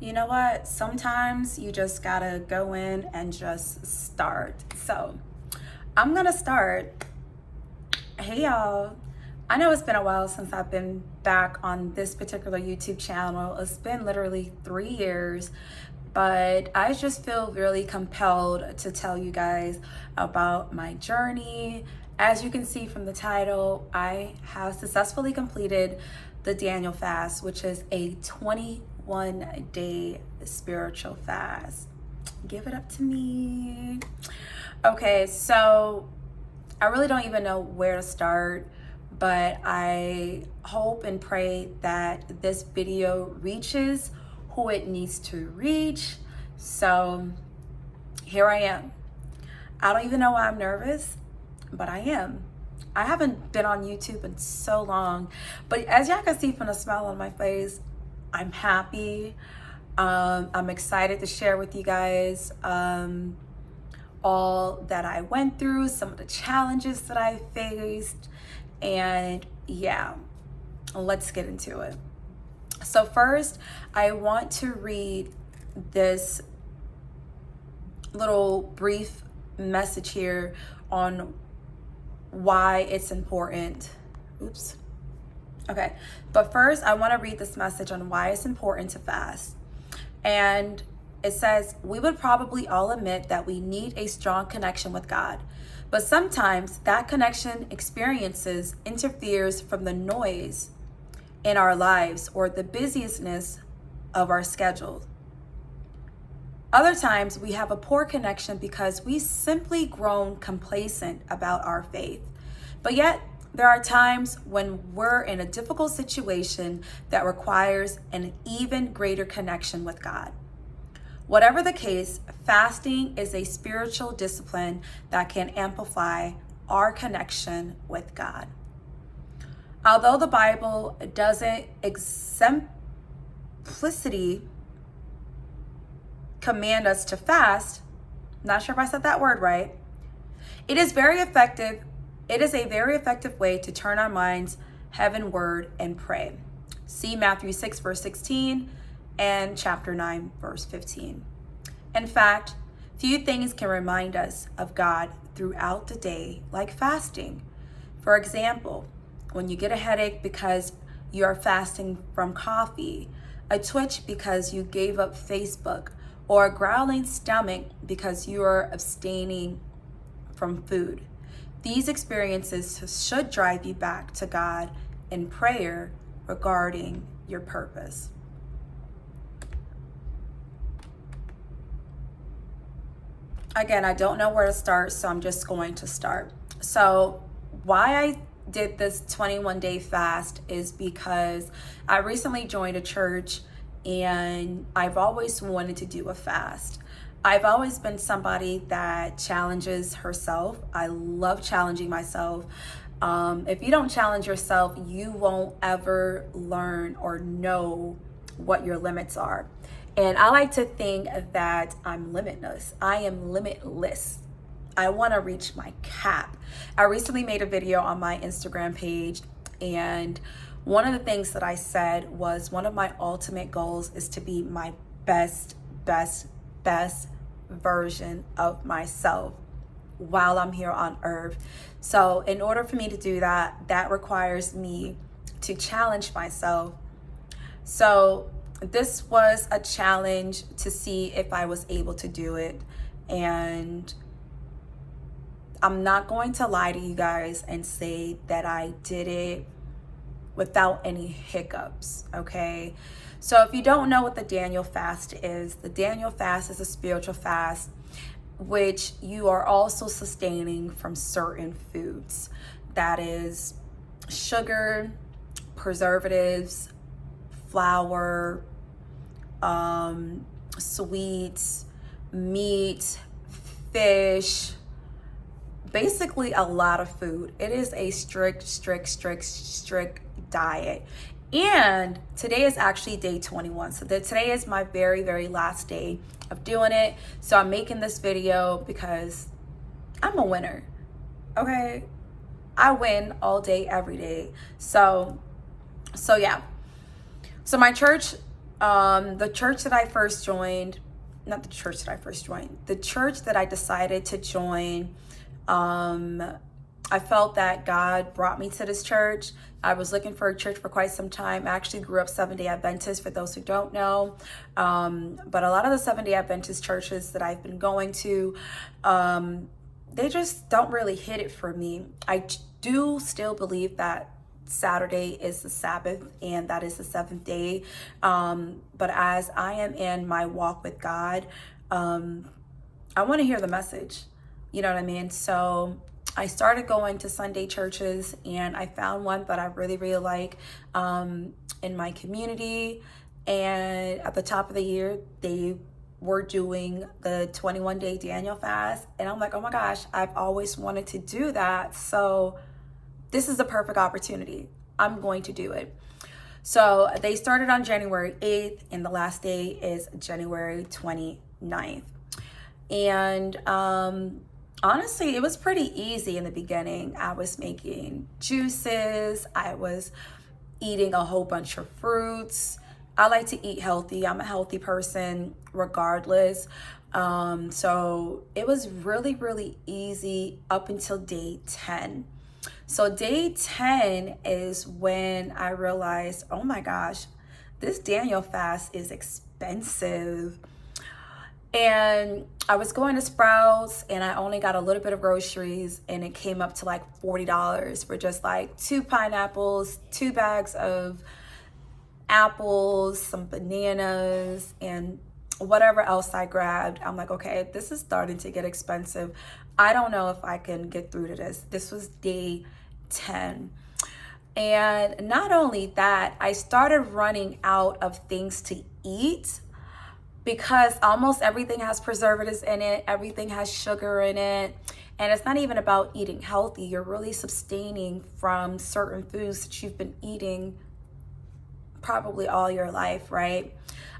You know what? Sometimes you just gotta go in and just start. So I'm gonna start. Hey y'all. I know it's been a while since I've been back on this particular YouTube channel. It's been literally 3 years, but I just feel really compelled to tell you guys about my journey. As you can see from the title, I have successfully completed the Daniel fast, which is a 21-day spiritual fast. Give it up to me. Okay, so I really don't even know where to start, but I hope and pray that this video reaches who it needs to reach. So here I am. I don't even know why I'm nervous, but I am. I haven't been on YouTube in so long, but as y'all can see from the smile on my face, I'm happy. I'm excited to share with you guys all that I went through, some of the challenges that I faced, and yeah, let's get into it. So first, I want to read this little brief message here on why it's important. Oops. Okay, but first I want to read this message on why it's important to fast. And it says, we would probably all admit that we need a strong connection with God, but sometimes that connection experiences interferes from the noise in our lives or the busyness of our schedule. Other times we have a poor connection because we simply grown complacent about our faith. But yet there are times when we're in a difficult situation that requires an even greater connection with God. Whatever the case, fasting is a spiritual discipline that can amplify our connection with God. Although the Bible doesn't exemplicitly command us to fast, not sure if I said that word right, it is very effective. It is a very effective way to turn our minds heavenward and pray. See Matthew 6, verse 16 and chapter 9, verse 15. In fact, few things can remind us of God throughout the day like fasting. For example, when you get a headache because you are fasting from coffee, a twitch because you gave up Facebook, or a growling stomach because you are abstaining from food. These experiences should drive you back to God in prayer regarding your purpose. Again, I don't know where to start, so I'm just going to start. So why I did this 21-day fast is because I recently joined a church and I've always wanted to do a fast. I've always been somebody that challenges herself. I love challenging myself. If you don't challenge yourself, you won't ever learn or know what your limits are. And I like to think that I'm limitless. I am limitless. I want to reach my cap. I recently made a video on my Instagram page, and one of the things that I said was one of my ultimate goals is to be my best version of myself while I'm here on earth. So in order for me to do that, that requires me to challenge myself. So this was a challenge to see if I was able to do it. And I'm not going to lie to you guys and say that I did it without any hiccups, okay? So if you don't know what the Daniel fast is, the Daniel fast is a spiritual fast which you are also sustaining from certain foods. That is sugar, preservatives, flour, sweets, meat, fish, basically a lot of food. It is a strict diet. And today is actually day 21. So today is my very last day of doing it. So I'm making this video because I'm a winner. Okay? I win all day, every day. So yeah. So my church The church that I first joined, not the church that I first joined, the church that I decided to join, I felt that God brought me to this church. I was looking for a church for quite some time. I actually grew up Seventh-day Adventist, for those who don't know. But a lot of the Seventh-day Adventist churches that I've been going to, they just don't really hit it for me. I do still believe that Saturday is the Sabbath and that is the seventh day. But as I am in my walk with God, I want to hear the message. You know what I mean? So I started going to Sunday churches, and I found one that I really, really like in my community. And at the top of the year, they were doing the 21-day Daniel fast. And I'm like, oh my gosh, I've always wanted to do that. So this is the perfect opportunity. I'm going to do it. So they started on January 8th, and the last day is January 29th. And honestly, it was pretty easy in the beginning. I was making juices. I was eating a whole bunch of fruits. I like to eat healthy. I'm a healthy person regardless. So it was really, really easy up until day 10. So day 10 is when I realized, oh my gosh, this Daniel fast is expensive. And I was going to Sprouts, and I only got a little bit of groceries, and it came up to like $40 for just like 2 pineapples, 2 bags of apples, some bananas, and whatever else I grabbed. I'm like, okay, this is starting to get expensive. I don't know if I can get through to this. This was day 10. And not only that, I started running out of things to eat, because almost everything has preservatives in it, everything has sugar in it, and it's not even about eating healthy. You're really sustaining from certain foods that you've been eating probably all your life, right?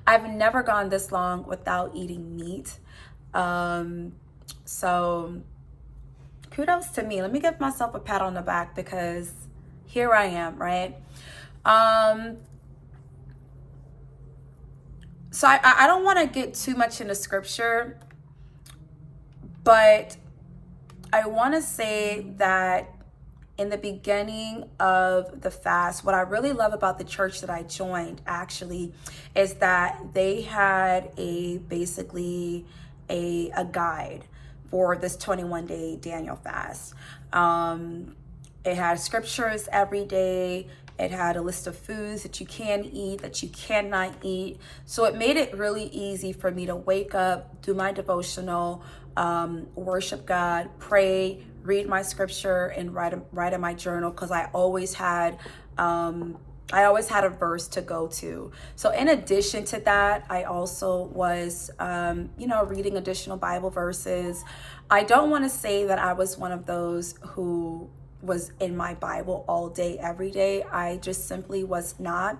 I've never gone this long without eating meat. So kudos to me. Let me give myself a pat on the back, because here I am, right? So I don't want to get too much into scripture, but I want to say that in the beginning of the fast, what I really love about the church that I joined actually is that they had basically a guide for this 21-day Daniel fast. It had scriptures every day. It had a list of foods that you can eat, that you cannot eat. So it made it really easy for me to wake up, do my devotional, worship God, pray, read my scripture, and write in my journal, because I always had a verse to go to. So in addition to that, I also was, reading additional Bible verses. I don't want to say that I was one of those who was in my Bible all day, every day. I just simply was not.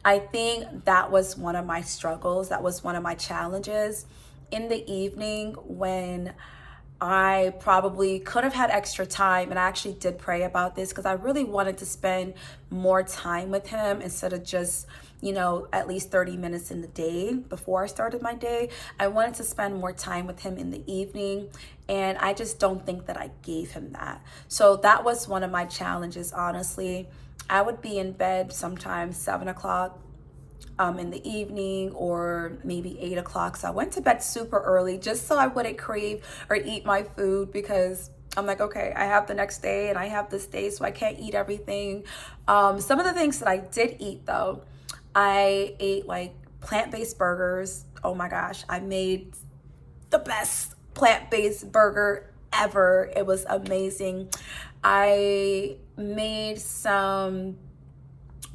I think that was one of my struggles. That was one of my challenges. In the evening, when I probably could have had extra time, and I actually did pray about this, because I really wanted to spend more time with him instead of just, at least 30 minutes in the day before I started my day. I wanted to spend more time with him in the evening, and I just don't think that I gave him that. So that was one of my challenges, honestly. I would be in bed sometimes 7 o'clock in the evening, or maybe 8 o'clock. So I went to bed super early just so I wouldn't crave or eat my food, because I'm like, okay, I have the next day and I have this day, so I can't eat everything. Some of the things that I did eat though, I ate like plant-based burgers. Oh my gosh, I made the best plant-based burger ever. It was amazing. I made some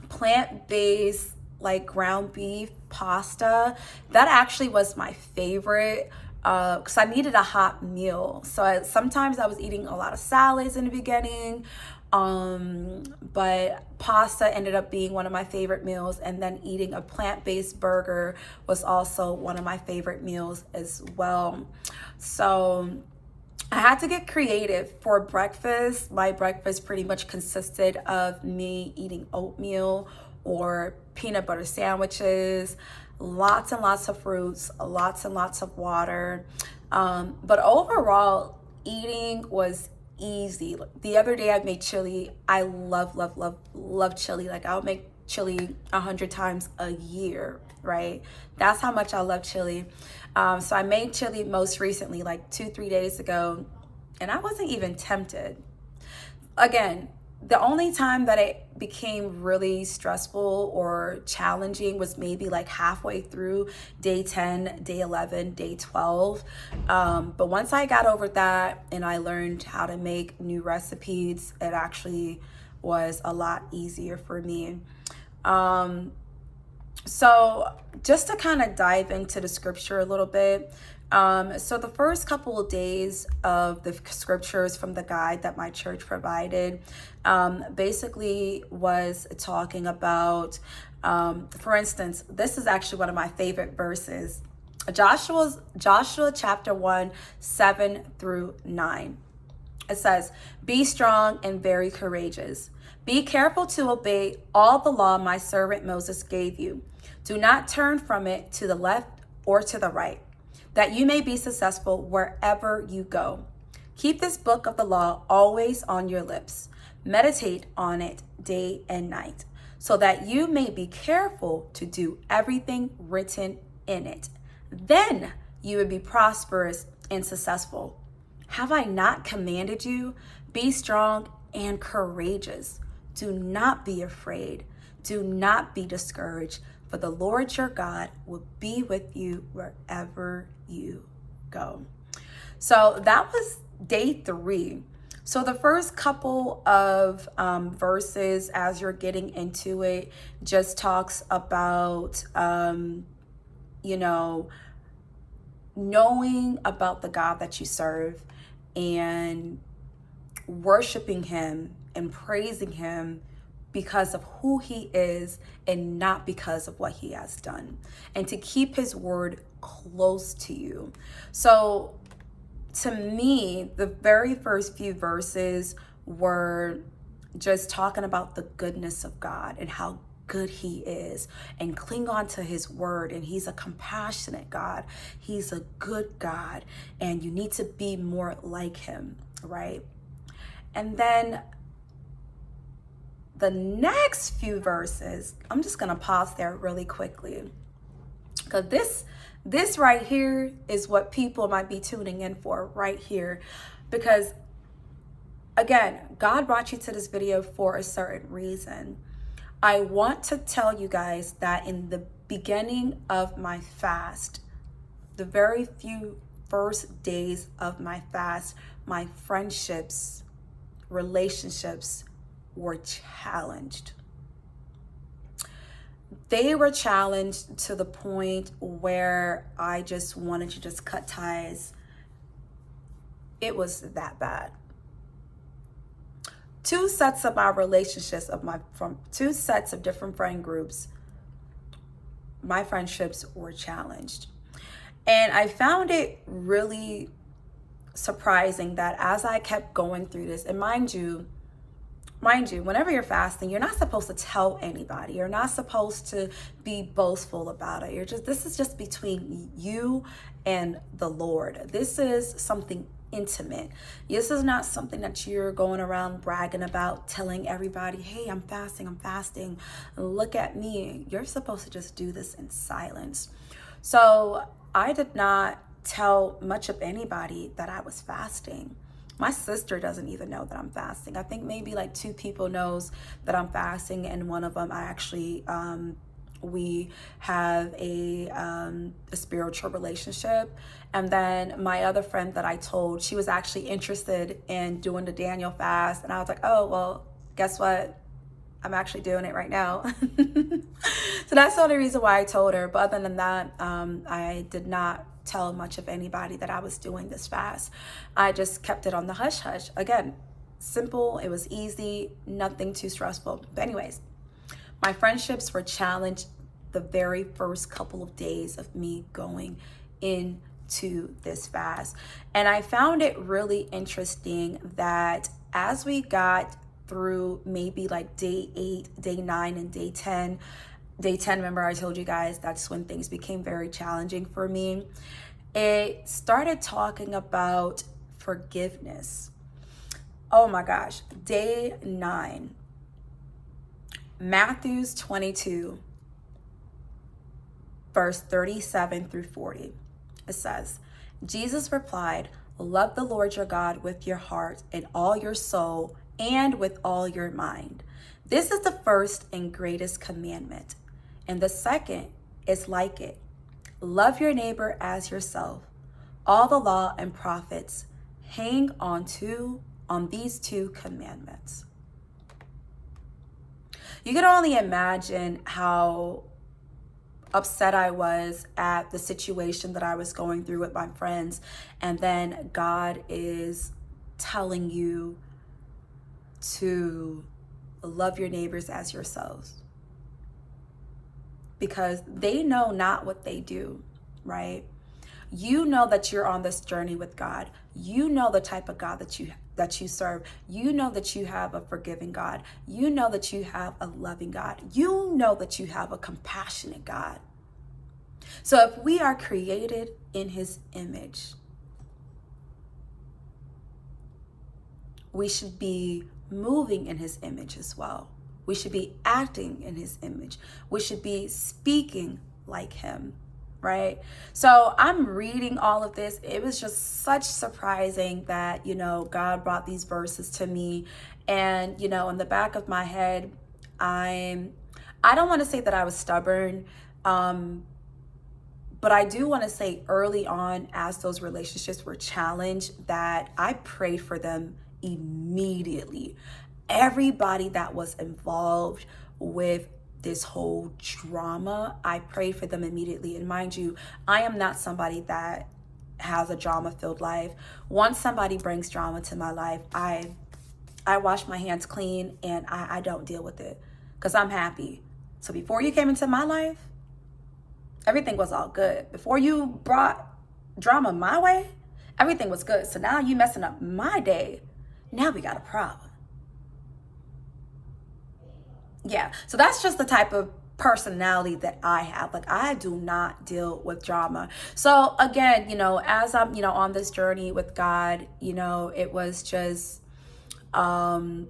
plant-based like ground beef pasta. That actually was my favorite, because I needed a hot meal. So sometimes I was eating a lot of salads in the beginning, but pasta ended up being one of my favorite meals, and then eating a plant-based burger was also one of my favorite meals as well. So I had to get creative for breakfast. My breakfast pretty much consisted of me eating oatmeal or peanut butter sandwiches, lots and lots of fruits, lots and lots of water. But overall, eating was easy. The other day I made chili. I love chili. Like I'll make chili 100 times a year, right? That's how much I love chili. So I made chili most recently, like 2-3 days ago, and I wasn't even tempted. Again, the only time that it became really stressful or challenging was maybe like halfway through day 10, day 11, day 12. But once I got over that and I learned how to make new recipes, it actually was a lot easier for me. So just to kind of dive into the scripture a little bit. So the first couple of days of the scriptures from the guide that my church provided, basically was talking about, for instance, this is actually one of my favorite verses, Joshua chapter 1, 7-9. It says, "Be strong and very courageous. Be careful to obey all the law my servant Moses gave you. Do not turn from it to the left or to the right, that you may be successful wherever you go. Keep this book of the law always on your lips. Meditate on it day and night, so that you may be careful to do everything written in it. Then you will be prosperous and successful. Have I not commanded you? Be strong and courageous. Do not be afraid. Do not be discouraged, for the Lord your God will be with you wherever you go." So that was day 3. So the first couple of verses, as you're getting into it, just talks about, knowing about the God that you serve and worshiping him and praising him because of who he is and not because of what he has done, and to keep his word close to you. So to me, the very first few verses were just talking about the goodness of God and how good he is, and cling on to his word. And he's a compassionate God. He's a good God, and you need to be more like him, right? And then the next few verses, I'm just going to pause there really quickly, because this right here is what people might be tuning in for right here. Because again, God brought you to this video for a certain reason. I want to tell you guys that in the beginning of my fast, the very few first days of my fast, my friendships, relationships were challenged. They were challenged to the point where I just wanted to just cut ties. It was that bad. 2 sets of our relationships from 2 sets of different friend groups, my friendships were challenged. And I found it really surprising that as I kept going through this, and mind you, whenever you're fasting, you're not supposed to tell anybody. You're not supposed to be boastful about it. This is just between you and the Lord. This is something intimate. This is not something that you're going around bragging about, telling everybody, "Hey, I'm fasting. Look at me." You're supposed to just do this in silence. So I did not tell much of anybody that I was fasting. My sister doesn't even know that I'm fasting. I think maybe like 2 people knows that I'm fasting, and one of them I actually we have a spiritual relationship. And then my other friend that I told, she was actually interested in doing the Daniel fast, and I was like, "Oh, well, guess what? I'm actually doing it right now." So that's the only reason why I told her. But other than that, I did not tell much of anybody that I was doing this fast. I just kept it on the hush hush. Again, simple. It was easy, nothing too stressful. But anyways, my friendships were challenged the very first couple of days of me going into this fast. And I found it really interesting that as we got through maybe like day 8, day 9, and day 10, day 10, remember I told you guys that's when things became very challenging for me. It started talking about forgiveness. Oh my gosh. Day 9, Matthew 22, verse 37 through 40. It says, Jesus replied, love the Lord your God with your heart and all your soul and with all your mind. This is the first and greatest commandment. And the second is like it. Love your neighbor as yourself. All the law and prophets hang on these two commandments. You can only imagine how upset I was at the situation that I was going through with my friends. And then God is telling you to love your neighbors as yourselves, because they know not what they do, right? You know that you're on this journey with God. You know the type of God that you serve. You know that you have a forgiving God. You know that you have a loving God. You know that you have a compassionate God. So if we are created in his image, we should be moving in his image as well. We should be acting in his image. We should be speaking like him, right? So I'm reading all of this. It was just such surprising that, God brought these verses to me. And, in the back of my head, I don't want to say that I was stubborn, but I do want to say early on, as those relationships were challenged, that I prayed for them immediately. Everybody that was involved with this whole drama, I prayed for them immediately. And mind you, I am not somebody that has a drama-filled life. Once somebody brings drama to my life, I wash my hands clean and I don't deal with it because I'm happy. So before you came into my life, everything was all good. Before you brought drama my way, everything was good. So now you messing up my day. Now we got a problem. Yeah, so that's just the type of personality that I have. Like, I do not deal with drama. So again, as I'm, on this journey with God, it was just like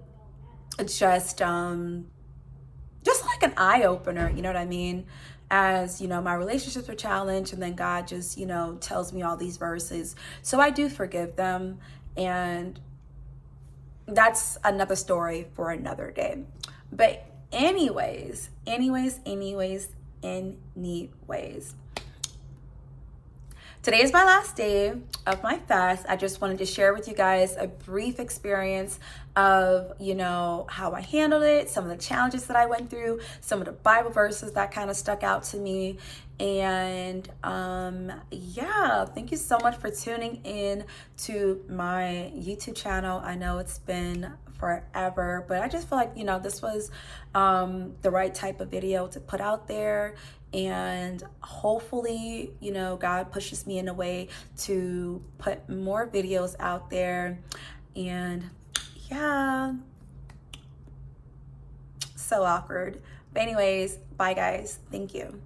an eye opener, you know what I mean? As, my relationships were challenged, and then God just, tells me all these verses. So I do forgive them, and that's another story for another day. But anyways, today is my last day of my fast. I just wanted to share with you guys a brief experience of, how I handled it, some of the challenges that I went through, some of the Bible verses that kind of stuck out to me. And thank you so much for tuning in to my YouTube channel. I know it's been forever, but I just feel like, this was the right type of video to put out there. And hopefully, God pushes me in a way to put more videos out there. And so awkward. But anyways, bye guys. Thank you.